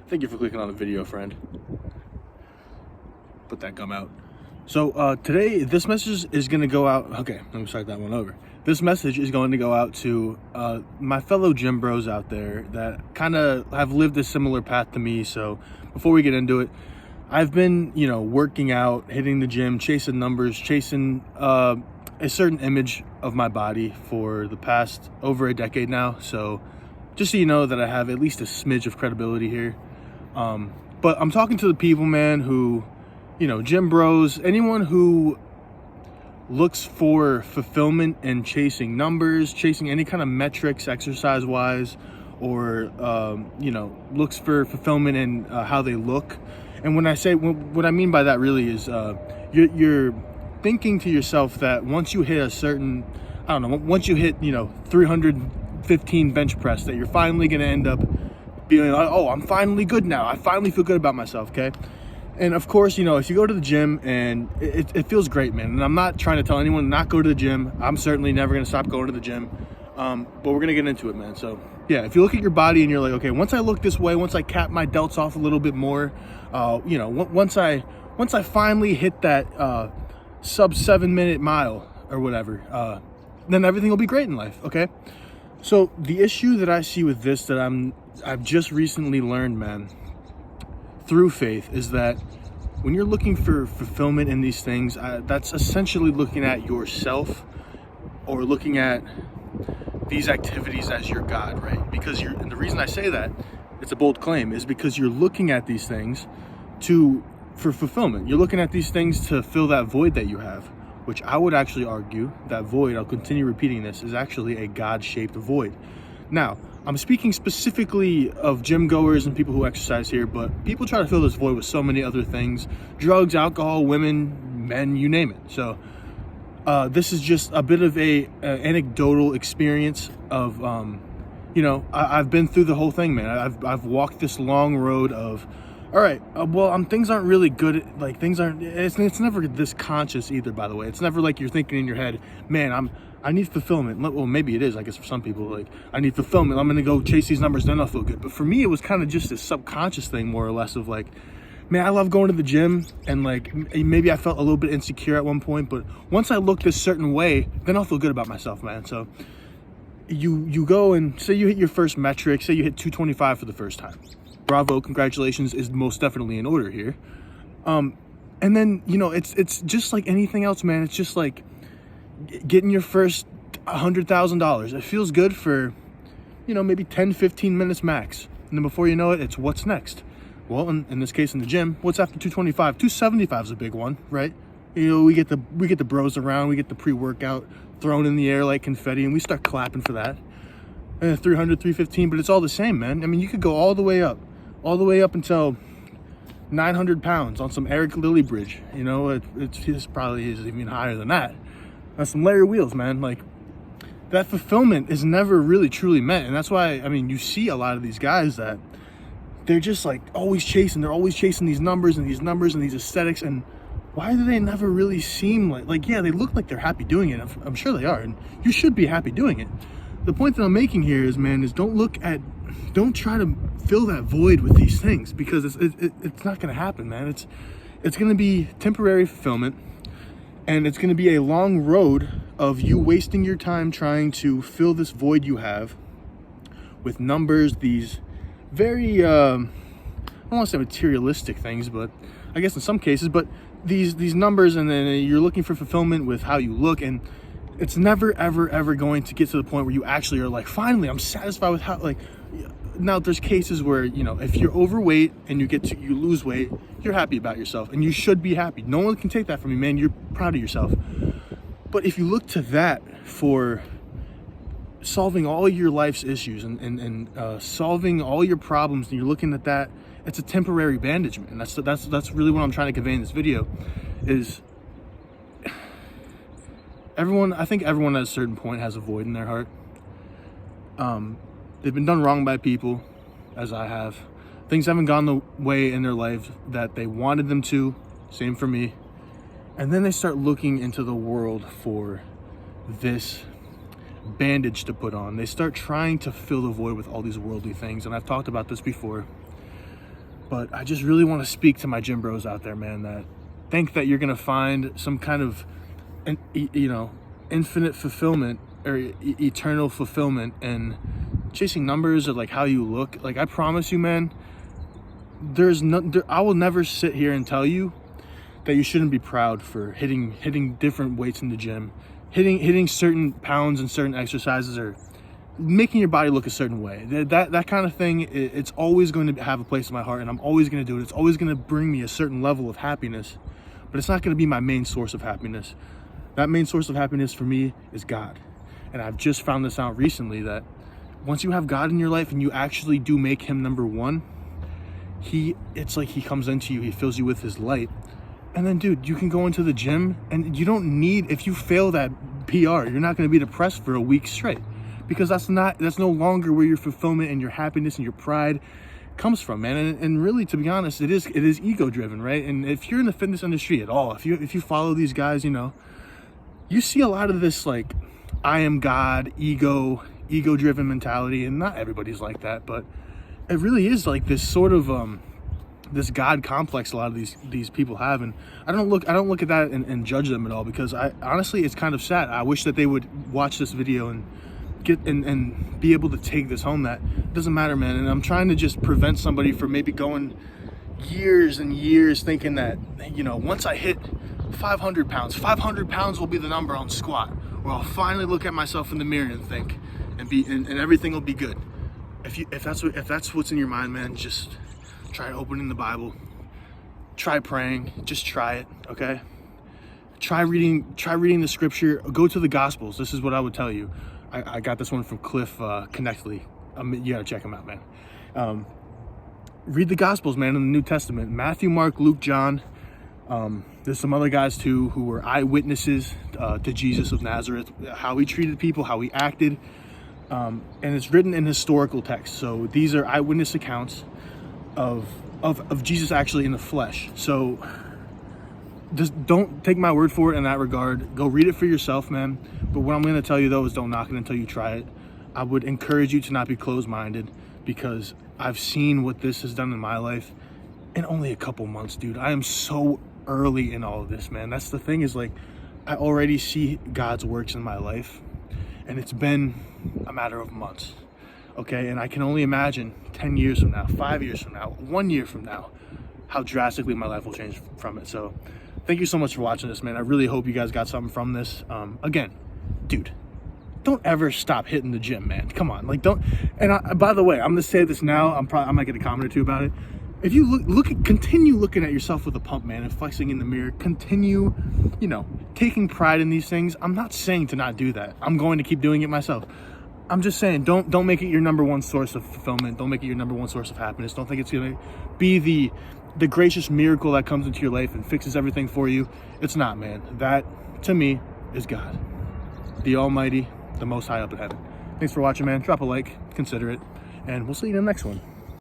Thank you for clicking on the video, friend. Put that gum out. So today, this message is going to go out. Okay, let me start that one over. This message is going to go out to my fellow gym bros out there that kind of have lived a similar path to me. So before we get into it, I've been, working out, hitting the gym, chasing numbers, chasing a certain image of my body for the past over a decade now. So just so you know that I have at least a smidge of credibility here. But I'm talking to the people, man, who, gym bros, anyone who looks for fulfillment in chasing numbers, chasing any kind of metrics exercise wise, or, looks for fulfillment in how they look. And when I say, what I mean by that really is you're thinking to yourself that once you hit a certain, once you hit, 315 bench press, that you're finally going to end up being like, oh, I'm finally good now. I finally feel good about myself, okay? And of course, if you go to the gym, and it feels great, man. And I'm not trying to tell anyone to not go to the gym. I'm certainly never going to stop going to the gym. But we're going to get into it, man. So yeah, if you look at your body and you're like, okay, once I look this way, once I cap my delts off a little bit more, once I finally hit that sub 7 minute mile or whatever, then everything will be great in life, okay? So the issue that I see with this that I've just recently learned, man, through faith, is that when you're looking for fulfillment in these things, that's essentially looking at yourself, or looking at these activities as your God, right? Because and the reason I say that, it's a bold claim, is because you're looking at these things for fulfillment. You're looking at these things to fill that void that you have, which I would actually argue that void, I'll continue repeating this, is actually a God-shaped void. Now, I'm speaking specifically of gym goers and people who exercise here, but people try to fill this void with so many other things: drugs, alcohol, women, men, you name it. So this is just a bit of a anecdotal experience of, I've been through the whole thing, man. I've walked this long road of, all right, things aren't really good. It's never this conscious either, by the way. It's never like you're thinking in your head, man, I need fulfillment. Well, maybe it is, I guess, for some people. Like, I need fulfillment. I'm going to go chase these numbers, then I'll feel good. But for me, it was kind of just this subconscious thing, more or less, of like, man, I love going to the gym, and like, maybe I felt a little bit insecure at one point, but once I look this certain way, then I'll feel good about myself, man. So you go and say you hit your first metric, say you hit 225 for the first time. Bravo, congratulations, is most definitely in order here. And then, it's just like anything else, man. It's just like getting your first $100,000. It feels good for, maybe 10, 15 minutes max. And then before you know it, it's what's next? Well, in this case, in the gym, what's after 225? 275 is a big one, right? We get the bros around, we get the pre-workout thrown in the air like confetti, and we start clapping for that. 300, 315, but it's all the same, man. I mean, you could go all the way up until 900 pounds on some Eric Lilly bridge. It's probably is even higher than that. That's some Larry Wheels, man. Like, that fulfillment is never really truly met. And that's why, you see a lot of these guys that they're just like always chasing. They're always chasing these numbers and these aesthetics. And why do they never really seem like, yeah, they look like they're happy doing it. I'm sure they are. And you should be happy doing it. The point that I'm making here is, man, don't try to fill that void with these things, because it's not going to happen, man. It's going to be temporary fulfillment, and it's going to be a long road of you wasting your time trying to fill this void you have with numbers, these very, I don't want to say materialistic things, but I guess in some cases, but these numbers, and then you're looking for fulfillment with how you look, and it's never, ever, ever going to get to the point where you actually are like, finally, I'm satisfied with how, like, now there's cases where, if you're overweight and you lose weight, you're happy about yourself, and you should be happy. No one can take that from you, man. You're proud of yourself. But if you look to that for solving all your life's issues and solving all your problems, and you're looking at that, it's a temporary bandagement. And that's really what I'm trying to convey in this video is, I think everyone at a certain point has a void in their heart. They've been done wrong by people, as I have. Things haven't gone the way in their life that they wanted them to. Same for me. And then they start looking into the world for this bandage to put on. They start trying to fill the void with all these worldly things. And I've talked about this before. But I just really want to speak to my gym bros out there, man, that think that you're going to find some kind of, infinite fulfillment or eternal fulfillment in chasing numbers or like how you look. Like, I promise you, man, I will never sit here and tell you that you shouldn't be proud for hitting different weights in the gym, hitting certain pounds and certain exercises, or making your body look a certain way. That kind of thing, it's always going to have a place in my heart, and I'm always going to do it. It's always going to bring me a certain level of happiness, but it's not going to be my main source of happiness. That main source of happiness for me is God. And I've just found this out recently, that once you have God in your life and you actually do make him number one, it's like he comes into you, he fills you with his light. And then, dude, you can go into the gym, and you don't need, if you fail that PR, you're not going to be depressed for a week straight, because that's no longer where your fulfillment and your happiness and your pride comes from, man. And really, to be honest, it is ego driven, right? And if you're in the fitness industry at all, if you follow these guys, you see a lot of this, like, I am God, ego driven mentality. And not everybody's like that, but it really is like this sort of this God complex a lot of these people have. And I don't look at that and judge them at all, because honestly, it's kind of sad. I wish that they would watch this video and get and be able to take this home, that it doesn't matter, man. And I'm trying to just prevent somebody from maybe going years and years thinking that, once I hit 500 pounds will be the number on squat, or I'll finally look at myself in the mirror and think and everything will be good. If that's what's in your mind, man, just try opening the Bible, try praying, just try it, okay? Try reading the scripture, go to the Gospels. This is what I would tell you. I got this one from Cliff Connectly. You gotta check him out, man. Read the Gospels, man, in the New Testament. Matthew, Mark, Luke, John. There's some other guys too who were eyewitnesses to Jesus of Nazareth, how he treated people, how he acted. And it's written in historical text. So these are eyewitness accounts of Jesus actually in the flesh. So just don't take my word for it in that regard. Go read it for yourself, man. But what I'm going to tell you, though, is don't knock it until you try it. I would encourage you to not be closed-minded, because I've seen what this has done in my life in only a couple months, dude. I am so early in all of this, man. That's the thing, is like, I already see God's works in my life, and it's been a matter of months, okay? And I can only imagine 10 years from now, 5 years from now, 1 year from now, how drastically my life will change from it. So thank you so much for watching this, man. I really hope you guys got something from this. Again, dude, don't ever stop hitting the gym, man. Come on, like, don't. And by the way, I'm gonna say this now. I might get a comment or two about it. If you continue looking at yourself with a pump, man, and flexing in the mirror, continue, taking pride in these things. I'm not saying to not do that. I'm going to keep doing it myself. I'm just saying, don't make it your number one source of fulfillment. Don't make it your number one source of happiness. Don't think it's gonna be the gracious miracle that comes into your life and fixes everything for you. It's not, man. That, to me, is God, the Almighty, the Most High up in heaven. Thanks for watching, man. Drop a like, consider it, and we'll see you in the next one.